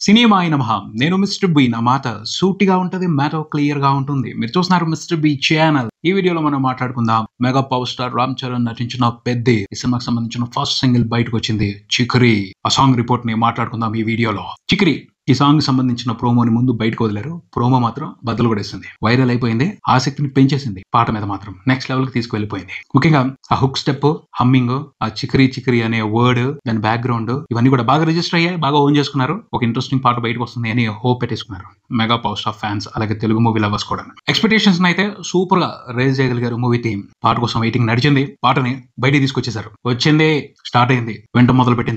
సినిమాయి నమః. నేను mister B. నా మాట సూటిగా ఉంటది. మ్యాటర్ క్లియర్ గా ఉంటుంది. మీరు చూస్తున్నారు మిస్టర్ బి ఛానల్. ఈ వీడియోలో మనం మాట్లాడుకుందాం mega power star Ram Charan నటించిన పెద్ది ఈ సినిమాకి సంబంధించిన ఫస్ట్ సింగిల్ బయటకు వచ్చింది చిక్రీ. ఆ సాంగ్ రిపోర్ట్ ని మాట్లాడుకుందాం ఈ వీడియోలో. చిక్రీ ఈ సాంగ్ సంబంధించిన ప్రోమోని ముందు బయటకు వదిలారు. ప్రోమో మాత్రం బద్దలు కొడేసింది, వైరల్ అయిపోయింది, ఆసక్తిని పెంచేసింది, పాట మీద మాత్రం నెక్స్ట్ లెవెల్ కి తీసుకువెళ్ళిపోయింది. ముఖ్యంగా ఆ హుక్ స్టెప్, హమ్మింగ్, ఆ చిక్రీ చిక్రీ అనే వర్డ్, దాని బ్యాక్గ్రౌండ్ ఇవన్నీ కూడా బాగా రిజిస్టర్ అయ్యాయి, బాగా ఓన్ చేసుకున్నారు. ఒక ఇంట్రెస్టింగ్ పాట బయటకు వస్తుంది అని హోప్ పెట్టేసుకున్నారు మెగా పవర్ స్టార్ ఫ్యాన్స్, అలాగే తెలుగు మూవీ లవర్స్ కూడా. ఎక్స్పెక్టేషన్స్ అయితే సూపర్ గా రేజ్ చేయగలిగారు మూవీ టీమ్. పాట కోసం వెయిటింగ్ నడిచింది, పాటని బయటికి తీసుకొచ్చేసారు. వచ్చింది, స్టార్ట్ అయింది. వింటం మొదలు పెట్టిన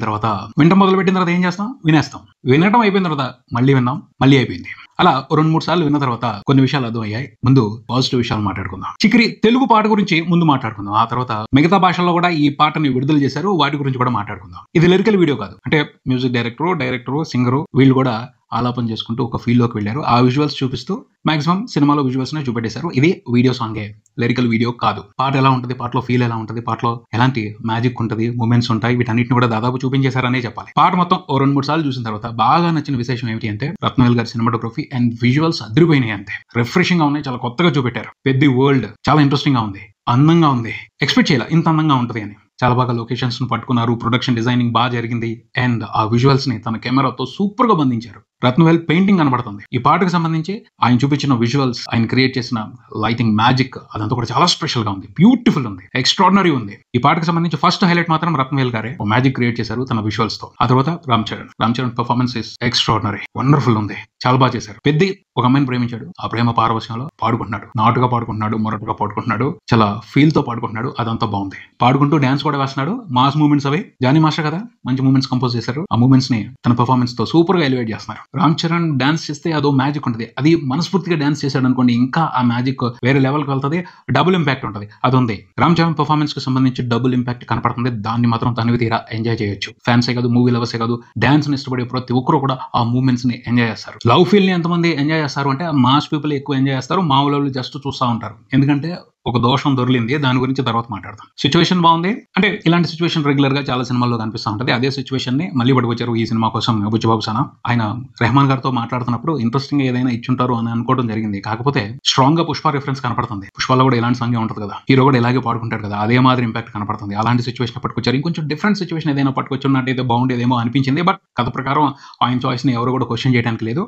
తర్వాత ఏం చేస్తాం? వినేస్తాం. వినటం అయిపోయిన తర్వాత మళ్ళీ విన్నాం, మళ్ళీ అయిపోయింది. అలా 2-3 సార్లు విన్న తర్వాత కొన్ని విషయాలు అర్థమయ్యాయి. ముందు పాజిటివ్ విషయాలు మాట్లాడుకుందాం. చిక్రీ తెలుగు పాట గురించి ముందు మాట్లాడుకుందాం. ఆ తర్వాత మిగతా భాషల్లో కూడా ఈ పాటని విడుదల చేశారు, వాటి గురించి కూడా మాట్లాడుకుందాం. ఇది లిరికల్ వీడియో కాదు, అంటే మ్యూజిక్ డైరెక్టర్, సింగరు వీళ్ళు కూడా ఆలాపన చేసుకుంటూ ఒక ఫీల్ లోకి వెళ్ళారు. ఆ విజువల్స్ చూపిస్తూ మాక్సిమం సినిమాలో విజువల్స్ నే చూపెట్టేశారు. ఇది వీడియో సాంగే, లిరికల్ వీడియో కాదు. పాట ఎలా ఉంటుంది, పాటలో ఫీల్ ఎలా ఉంటుంది, పాటలో ఎలాంటి మ్యాజిక్ ఉంటుంది, మూమెంట్స్ ఉంటాయి, వీటన్నిటిని కూడా దాదాపు చూపించేశారనే చెప్పాలి. పాట మొత్తం 2-3 సార్లు చూసిన తర్వాత బాగా నచ్చిన విశేషం ఏమిటి అంటే రత్నవేల్ గారి సినిమాటోగ్రఫీ అండ్ విజువల్స్ అదిరిపోయినాయి. అంతే రిఫ్రెషింగ్ గా ఉన్నాయి, చాలా కొత్తగా చూపెట్టారు. పెద్ద వరల్డ్ చాలా ఇంట్రెస్టింగ్ గా ఉంది, అందంగా ఉంది. ఎక్స్పెక్ట్ చేయాలి ఇంత అందంగా ఉంటుంది అని. చాలా బాగా లొకేషన్స్ ను పట్టుకున్నారు, ప్రొడక్షన్ డిజైనింగ్ బాగా జరిగింది, అండ్ ఆ విజువల్స్ ని తన కెమెరాతో సూపర్ గా బంధించారు. రత్నవేల్ పెయింటింగ్ కనబడుతుంది. ఈ పాటకు సంబంధించి ఆయన చూపించిన విజువల్స్, ఆయన క్రియేట్ చేసిన లైటింగ్ మ్యాజిక్ అదంతా కూడా చాలా స్పెషల్ గా ఉంది, బ్యూటిఫుల్ ఉంది, ఎక్స్ట్రాడినరీ ఉంది. ఈ పాటకు సంబంధించి ఫస్ట్ హైలైట్ మాత్రం రత్నవేల్ గారే మ్యాజిక్ క్రియేట్ చేశారు తన విజువల్స్ తో. ఆ తర్వాత Ram Charan performance is extraordinary, wonderful ఉంది, చాలా బాగా చేశారు. పెద్ది ఒక అమ్మాయిని ప్రేమించాడు, ఆ ప్రేమ పారవశ్యంలో పాడుకుంటున్నాడు, నాటుగా పాడుకుంటున్నాడు, మొరటుగా పాడుకుంటున్నాడు, చాలా ఫీల్ తో పాడుకుంటున్నాడు. అదంతా బాగుంది. పాడుకుంటూ డాన్స్ కూడా వేస్తున్నాడు. మాస్ మూమెంట్స్ అవి జానీ మాస్టర్ కదా, మంచి మూమెంట్స్ కంపోజ్ చేశారు. ఆ మూమెంట్స్ ని తన పర్ఫార్మెన్స్ తో సూపర్ గా ఎలివేట్ చేస్తున్నారు. రామ్ చరణ్ డాన్స్ చేస్తే అదో మ్యాజిక్ ఉంటుంది. అది మనస్ఫూర్తిగా డాన్స్ చేశాడు అనుకోండి, ఇంకా ఆ మ్యాజిక్ వేరే లెవెల్ కి వెళ్తుంది, డబుల్ ఇంపాక్ట్ ఉంటుంది. అది ఉంది. రామ్ చరణ్ పర్ఫార్మెన్స్ కి సంబంధించి డబుల్ ఇంపాక్ట్ కనపడుతుంది. దాన్ని మాత్రం తనివి తీరా ఎంజాయ్ చేయొచ్చు. ఫ్యాన్సే కాదు, మూవీ లవర్సే కాదు, డాన్స్ ని ఇష్టపడే ప్రతి ఒక్కరు కూడా ఆ మూమెంట్స్ ని ఎంజాయ్ చేస్తారు. లవ్ ఫీల్ ని ఎంతమంది ఎంజాయ్ చేస్తారు అంటే మాస్ పీపుల్ ఎక్కువ ఎంజాయ్ చేస్తారు, మామూలు వాళ్ళు జస్ట్ చూస్తూ ఉంటారు. ఎందుకంటే ఒక దోషం దొరికింది, దాని గురించి తర్వాత మాట్లాడదాం. సిచ్యువేషన్ బాగుంది, అంటే ఇలాంటి సిచ్యువేషన్ రెగ్యులర్ గా చాలా సినిమాల్లో కనిపిస్తూ ఉంటుంది. అదే సిచ్యువేషన్ ని మళ్ళీ పట్టుకొచ్చారు ఈ సినిమా కోసం బుచ్చిబాబు సానా. ఆయన రెహమాన్ గారితో మాట్లాడుతున్నప్పుడు ఇంట్రెస్టింగ్ గా ఏదైనా ఇచ్చుంటారు అని అనుకోవడం జరిగింది. కాకపోతే స్ట్రాంగ్ గా పుష్ప రిఫరెన్స్ కనపడుతుంది. పుష్పలో కూడా ఇలాంటి సాంగ్ ఉంటుంది కదా, హీరో కూడా ఇలాగే పాడుకుంటాడు కదా, అదే మాదిరి ఇంపాక్ట్ కనపడుతుంది. అలాంటి సిచ్యువేషన్ పట్టుకొచ్చారు. ఇంకొంచెం డిఫరెంట్ సిచ్యువేషన్ ఏదైనా పట్టుకొచ్చినట్టయితే బాగుండేదేమో అనిపించింది. బట్ కథ ప్రకారం ఆయన చాయిస్ ని ఎవరు కూడా క్వశ్చన్ చేయడానికి లేదు.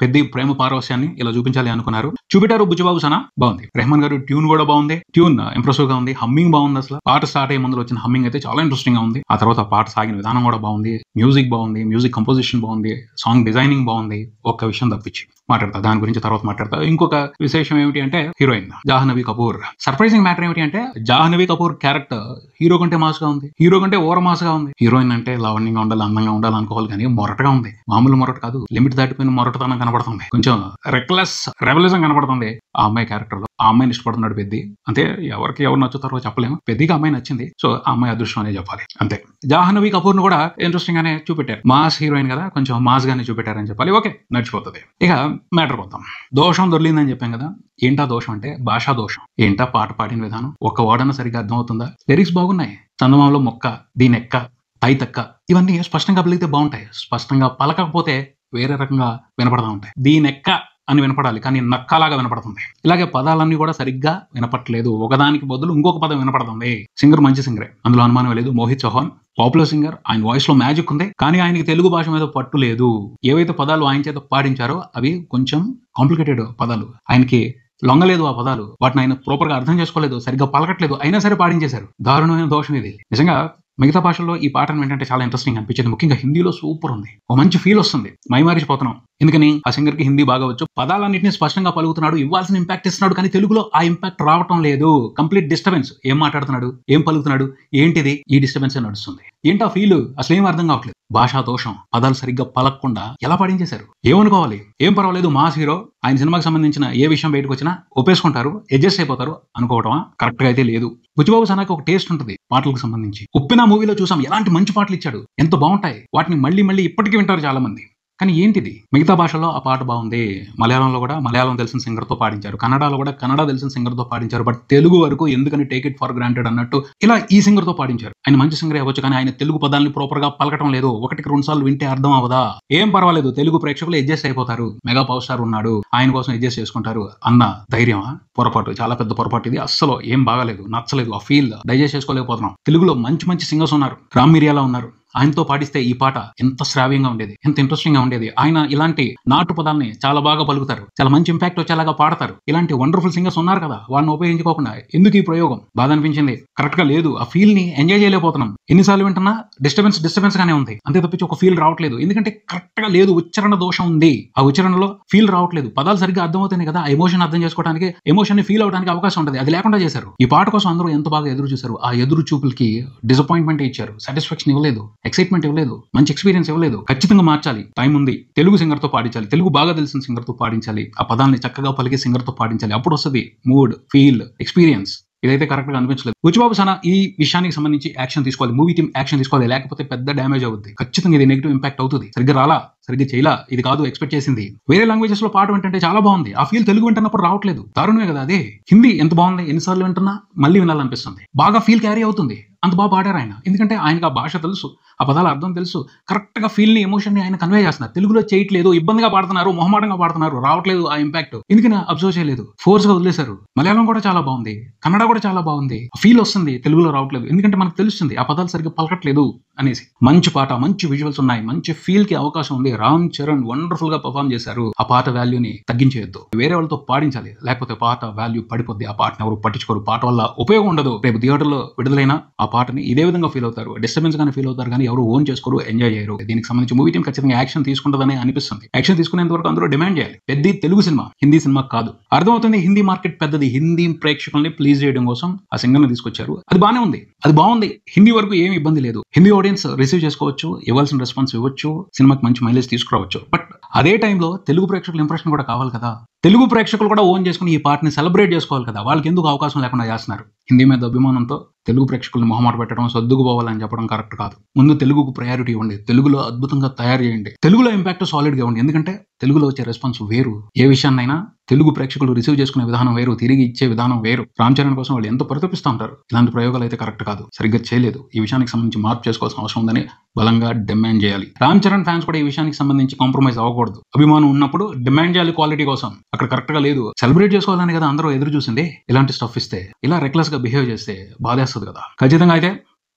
పెద్ది ప్రేమ పారవశ్యాన్ని ఇలా చూపించాలి అనుకున్నారు, చూపెట్టారు బుచ్చిబాబు సానా. బాగుంది. రెహమాన్ గారు ట్యూన్ కూడా బాగుంది, ట్యూన్ ఇంప్రెసివ్ గా ఉంది, హమ్మింగ్ బాగుంది. అసలు పాట స్టార్ట్ అయ్యే ముందు వచ్చిన హమ్మింగ్ అయితే చాలా ఇంట్రెస్టింగ్ గా ఉంది. ఆ తర్వాత పాట సాగిన విధానం కూడా బాగుంది, మ్యూజిక్ బాగుంది, మ్యూజిక్ కంపోజిషన్ బాగుంది, సాంగ్ డిజైనింగ్ బాగుంది. ఒక్క విషయం తప్పించి మాట్లాడతా, దాని గురించి తర్వాత మాట్లాడతా. ఇంకొక విశేషం ఏమిటి అంటే heroine Jahnavi Kapoor. Surprising matter ఏమిటి అంటే జాహ్నవి కపూర్ క్యారెక్టర్ హీరో కంటే మాస్ గా ఉంది, హీరో కంటే ఓవర్ మాస్ గా ఉంది. హీరోయిన్ అంటే లావణ్యంగా ఉండాలి, అందంగా ఉండాలి అనుకోవాలి, కానీ మొరటగా ఉంది. మామూలు మొరట కాదు, లిమిట్ దాటిపోయిన మొరటతనం కనబడుతుంది. కొంచెం రెక్లెస్ రెవల్యూషన్ కనబడుతుంది ఆ అమ్మాయి క్యారెక్టర్ లో. ఆ అమ్మాయిని ఇష్టపడుతున్నాడు పెద్ది. అంతే, ఎవరు నచ్చుతారో చెప్పలేము. పెద్దికి అమ్మాయి నచ్చింది, సో ఆ అమ్మాయి అదృష్టం అనే చెప్పాలి. అంతే. జాహ్నవి కపూర్ ను కూడా ఇంట్రెస్టింగ్ గానే చూపెట్టారు. మాస్ హీరోయిన్ కదా, కొంచెం మాస్ గానే చూపెట్టారని చెప్పాలి. ఓకే, నడిచిపోతుంది. ఇక మ్యాటర్ పోతాం. దోషం దొరికిందని చెప్పాం కదా. ఏంటా దోషం అంటే భాషా దోషం. ఏంటా పాట పాడిన విధానం, ఒక్క వాడన సరిగ్గా అర్థమవుతుందా? లిరిక్స్ బాగున్నాయి, చందమామలో మొక్క, దీనెక్క, తైతక్క, ఇవన్నీ స్పష్టంగా పలికితే బాగుంటాయి. స్పష్టంగా పలకకపోతే వేరే రకంగా వినపడతా ఉంటాయి. దీనెక్క అని వినపడాలి, కానీ నక్కలాగా వినపడుతుంది. ఇలాగే పదాలన్నీ కూడా సరిగ్గా వినపట్లేదు, ఒకదానికి బదులు ఇంకొక పదం వినపడుతుంది. సింగర్ మంచి సింగరే, అందులో అనుమానం లేదు. మోహిత్ చౌహాన్ పాపులర్ సింగర్, ఆయన వాయిస్ లో మ్యాజిక్ ఉంది, కానీ ఆయనకి తెలుగు భాష మీద పట్టు లేదు. ఏవైతే పదాలు ఆయన చేత పాడించారో అవి కొంచెం కాంప్లికేటెడ్ పదాలు, ఆయనకి లొంగలేదు ఆ పదాలు, వాటిని ఆయన ప్రాపర్ గా అర్థం చేసుకోలేదు, సరిగ్గా పలకట్లేదు, అయినా సరే పాడించేశారు. దారుణమైన దోషం ఇది. నిజంగా మిగతా భాషల్లో ఈ పాటను ఏంటంటే చాలా ఇంట్రెస్టింగ్ అనిపించింది. ముఖ్యంగా హిందీలో సూపర్ ఉంది, ఒక మంచి ఫీల్ వస్తుంది, మైమారిచిపోతున్నాం. ఎందుకని ఆ సింగర్ కి హిందీ బాగా వచ్చు, పదాలన్నింటినీ స్పష్టంగా పలుకుతున్నాడు, ఇవ్వాల్సిన ఇంపాక్ట్ ఇస్తున్నాడు, కానీ తెలుగులో ఆ ఇంపాక్ట్ రావటం లేదు. Complete disturbance. ఏం మాట్లాడుతున్నాడు, ఏం పలుకుతున్నాడు, ఏంటిది, ఈ డిస్టర్బెన్స్ నడుస్తుంది. ఏంటా ఫీల్, అసలు ఏం అర్థం కావట్లేదు. భాషా దోషం, పదాలు సరిగ్గా పలకకుండా ఎలా పాడించేశారు. ఏమనుకోవాలి, ఏం పర్వాలేదు, మాస్ హీరో, ఆయన సినిమాకి సంబంధించిన ఏ విషయం బయటకు వచ్చినా ఒప్పేసుకుంటారు, అడ్జస్ట్ అయిపోతారు అనుకోవటమా? కరెక్ట్ గా అయితే లేదు. బుచ్చిబాబు సానాకి ఒక టేస్ట్ ఉంటుంది పాటలకు సంబంధించి. ఉప్పిన మూవీలో చూసాం, ఎలాంటి మంచి పాటలు ఇచ్చాడు, ఎంత బాగుంటాయి. వాటిని మళ్ళీ ఇప్పటికీ వింటారు చాలా మంది. కానీ ఏంటిది మిగతా భాషల్లో ఆ పాట బాగుంది, మలయాళంలో కూడా మలయాళం తెలిసిన సింగర్తో పాడించారు, కన్నడలో కూడా కన్నడ తెలిసిన సింగర్తో పాడించారు, బట్ తెలుగు వరకు ఎందుకని టేక్ ఇట్ ఫర్ గ్రాంటెడ్ అన్నట్టు ఇలా ఈ సింగర్తో పాడించారు. ఆయన మంచి సింగర్ అవ్వచ్చు, కానీ ఆయన తెలుగు పదాలని ప్రాపర్ గా పలకటం లేదు. ఒకటికి 2 సార్లు వింటే అర్థం అవదా? ఏం పర్వాలేదు, తెలుగు ప్రేక్షకులు అడ్జస్ట్ అయిపోతారు. మెగా పవర్ స్టార్ ఉన్నాడు, ఆయన కోసం అడ్జస్ట్ చేసుకుంటారు అన్న ధైర్యమా? పొరపాటు, చాలా పెద్ద పొరపాటు ఇది. అస్సలు ఏం బాగాలేదు, నచ్చలేదు. ఆ ఫీల్ డైజెస్ట్ చేసుకోలేకపోతున్నాం. తెలుగులో మంచి మంచి సింగర్స్ ఉన్నారు, రామ్ మిరియాలా ఉన్నారు. ఆయనతో పాడిస్తే ఈ పాట ఎంత శ్రావ్యంగా ఉండేది, ఎంత ఇంట్రెస్టింగ్ గా ఉండేది. ఆయన ఇలాంటి నాటు పదాలని చాలా బాగా పలుకుతారు, చాలా మంచి ఇంపాక్ట్ వచ్చేలాగా పాడతారు. ఇలాంటి వండర్ఫుల్ సింగర్స్ ఉన్నారు కదా, వాళ్ళని ఉపయోగించుకోకుండా ఎందుకు ఈ ప్రయోగం? బాధ అనిపించింది. కరెక్ట్ గా లేదు, ఆ ఫీల్ ని ఎంజాయ్ చేయలేకపోతున్నాం. ఎన్నిసార్లు వింటున్నా డిస్టర్బెన్స్ గానే ఉంది, అంతే తప్పించి ఒక ఫీల్ రావట్లేదు. ఎందుకంటే కరెక్ట్ గా లేదు, ఉచ్చారణ దోషం ఉంది. ఆ ఉచ్చారణలో ఫీల్ రావట్లేదు. పదాలు సరిగ్గా అర్థమవుతాయి కదా, ఆ ఎమోషన్ అర్థం చేసుకోవడానికి, ఎమోషన్ ని ఫీల్ అవడానికి అవకాశం ఉంటుంది. అది లేకుండా చేశారు. ఈ పాట కోసం అందరూ ఎంత బాగా ఎదురు చూశారు. ఆ ఎదురు చూపులకి డిసప్పాయింట్మెంట్ ఇచ్చారు, సాటిస్ఫాక్షన్ ఇవ్వలేదు, ఎక్సైట్మెంట్ ఇవ్వలేదు, మంచి ఎక్స్పీరియన్స్ ఇవ్వలేదు. ఖచ్చితంగా మార్చాలి, టైం ఉంది. తెలుగు సింగర్ తో పాడించాలి, తెలుగు బాగా తెలిసిన సింగర్ తో పాడించాలి, ఆ పదాన్ని చక్కగా పలికే సింగర్ తో పాడించాలి. అప్పుడు వస్తుంది మూడ్, ఫీల్, ఎక్స్పీరియన్స్. ఇదైతే కరెక్ట్ గా అనిపించలేదు. బుచ్చిబాబు సనా ఈ విషయానికి సంబంధించి యాక్షన్ తీసుకోవాలి, మూవీ టీమ్ యాక్షన్ తీసుకోవాలి, లేకపోతే పెద్ద డ్యామేజ్ అవుతుంది. ఖచ్చితంగా ఇది నెగిటివ్ ఇంపాక్ట్ అవుతుంది. సరిగ్గా రాలా, సరిగ్గా చేయలా, ఇది కాదు ఎక్స్పెక్ట్ చేసింది. వేరే లాంగ్వేజెస్ లో పాట వింటుంటే చాలా బాగుంది, ఆ ఫీల్ తెలుగు వింటున్నప్పుడు రావట్లేదు. దారుణమే కదా అదే. హిందీ ఎంత బాగుంది, ఎన్నిసార్లు వింటున్నా మళ్ళీ వినాలనిపిస్తుంది. బాగా ఫీల్ క్యారీ అవుతుంది. అంత బాగా పాడారు ఆయన, ఎందుకంటే ఆయనకు ఆ భాష తెలుసు, ఆ పదాల అర్థం తెలుసు. కరెక్ట్ గా ఫీల్ ని, ఎమోషన్ ని ఆయన కన్వే చేస్తున్నారు. తెలుగులో చేయట్లేదు, ఇబ్బందిగా పాడుతున్నారు, మొహమాటంగా పాడుతున్నారు, రావట్లేదు ఆ ఇంపాక్ట్. ఎందుకని అబ్జర్వ్ చేయలేదు, ఫోర్స్ గా వదిలేశారు. మలయాళం కూడా చాలా బాగుంది, కన్నడ కూడా చాలా బాగుంది, ఫీల్ వస్తుంది, తెలుగులో రావట్లేదు. ఎందుకంటే మనకు తెలుస్తుంది ఆ పదాలు సరిగ్గా పలకట్లేదు అనేసి. మంచి పాట, మంచి విజువల్స్ ఉన్నాయి, మంచి ఫీల్ కి అవకాశం ఉంది. రామ్ చరణ్ వండర్ఫుల్ గా పర్ఫామ్ చేశారు. ఆ పాట వాల్యూని తగ్గించేయొద్దు, వేరే వాళ్ళతో పాడించాలి, లేకపోతే పాట వాల్యూ పడిపోద్ది. ఆ పాటను ఎవరు పట్టించుకోరు, పాట వల్ల ఉపయోగం ఉండదు. రేపు థియేటర్ లో విడుదలైన ఆ పాటని ఇదే విధంగా ఫీల్ అవుతారు, డిస్టర్బెన్స్ గానే ఫీల్ అవుతారు, కానీ ఎవరు ఓన్ చేసుకోరు, ఎంజాయ్ చేయరు. దీనికి సంబంధించి మూవీ టీం ఖచ్చితంగా యాక్షన్ తీసుకుంటుందని అనిపిస్తుంది. యాక్షన్ తీసుకునేంత వరకు అందరూ డిమాండ్ చేయాలి. పెద్ద తెలుగు సినిమా, హిందీ సినిమా కాదు. అర్థమవుతుంది, హిందీ మార్కెట్ పెద్దది. హిందీ ప్రేక్షకుల్ని ప్లీజ్ చేయడం కోసం ఆ సింగర్ ని తీసుకొచ్చారు. అది బానే ఉంది, అది బాగుంది. హిందీ వరకు ఏమి ఇబ్బంది లేదు. హిందీ ఆడియన్స్ రిసీవ్ చేసుకోవచ్చు, ఇవ్వాల్సిన రెస్పాన్స్ ఇవ్వచ్చు, సినిమాకి మంచి మైలేజ్ తీసుకురావచ్చు. బట్ అదే టైంలో తెలుగు ప్రేక్షకుల ఇంప్రెషన్ కూడా కావాలి కదా. తెలుగు ప్రేక్షకులు కూడా ఓన్ చేసుకుని ఈ పాటని సెలబ్రేట్ చేసుకోవాలి కదా. వాళ్ళకి ఎందుకు అవకాశం లేకుండా చేస్తున్నారు? హిందీ మీద అభిమానంతో తెలుగు ప్రేక్షకుల్ని మొహమాట పెట్టడం, సర్దుకుపోవాలని చెప్పడం కరెక్ట్ కాదు. ముందు తెలుగుకు ప్రయారిటీ ఇవ్వండి, తెలుగులో అద్భుతంగా తయారు చేయండి, తెలుగులో ఇంపాక్ట్ సాలిడ్ గా ఉంది. ఎందుకంటే తెలుగులో వచ్చే రెస్పాన్స్ వేరు. ఏ విషయాన్నైనా తెలుగు ప్రేక్షకులు రిసీవ్ చేసుకునే విధానం వేరు, తిరిగి ఇచ్చే విధానం వేరు. రామ్ చరణ్ కోసం వాళ్ళు ఎంత పరితపిస్తూ ఉంటారు. ఇలాంటి ప్రయోగాలు అయితే కరెక్ట్ కాదు, సరిగ్గా చేయలేదు. ఈ విషయానికి సంబంధించి మార్పు చేసుకోవాల్సిన అవసరం ఉందని బలంగా డిమాండ్ చేయాలి. రామ్ చరణ్ ఫ్యాన్స్ కూడా ఈ విషయానికి సంబంధించి కాంప్రమైజ్ అవ్వకూడదు. అభిమానం ఉన్నప్పుడు డిమాండ్ చేయాలి క్వాలిటీ కోసం. అక్కడ కరెక్ట్ గా లేదు. సెలబ్రేట్ చేసుకోవాలని కదా అందరూ ఎదురు చూసింది. ఇలాంటి స్టఫ్ ఇస్తే, ఇలా రెక్లెస్ గా బిహేవ్ చేస్తే బాధేస్తుంది కదా. ఖచ్చితంగా అయితే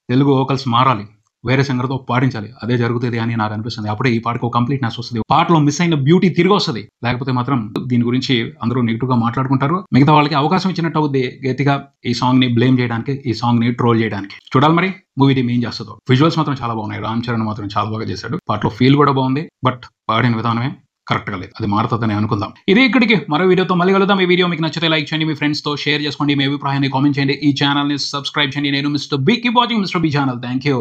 తెలుగు వోకల్స్ మారాలి, వేరే సింగర్ తో పాడించాలి. అదే జరుగుతుంది అని నాకు అనిపిస్తుంది. అప్పుడే ఈ పాటకు కంప్లీట్నెస్ వస్తుంది, పాటలో మిస్ అయిన బ్యూటీ తిరిగి వస్తుంది. లేకపోతే మాత్రం దీని గురించి అందరూ నెగిటివ్ గా మాట్లాడుకుంటారు. మిగతా వాళ్ళకి అవకాశం ఇచ్చినట్టు అవుద్ది గట్టిగా ఈ సాంగ్ ని బ్లేమ్ చేయడానికి, ఈ సాంగ్ ని ట్రోల్ చేయడానికి. చూడాలి మరి మూవీ టీం ఏం చేస్తుందో. విజువల్స్ మాత్రం చాలా బాగున్నాయి, రామ్ చరణ్ మాత్రం చాలా బాగా చేశాడు. పాటలో ఫీల్ కూడా బాగుంది, బట్ పాడిన విధానమే కరెక్ట్ గా లేదు. అది మారుతుందని అనుకుందాం. ఇది ఇక్కడికి, మరో వీడియోతో మళ్ళీ కలుద్దాం. ఈ వీడియో మీకు నచ్చితే లైక్ చేయండి, మీ ఫ్రెండ్స్ తో షేర్ చేసుకోండి, మీ అభిప్రాయాన్ని కామెంట్ చేయండి, ఈ ఛానల్ ని సబ్స్క్రైబ్ చేయండి. నేను mister B. Keep watching mister B channel. Thank you.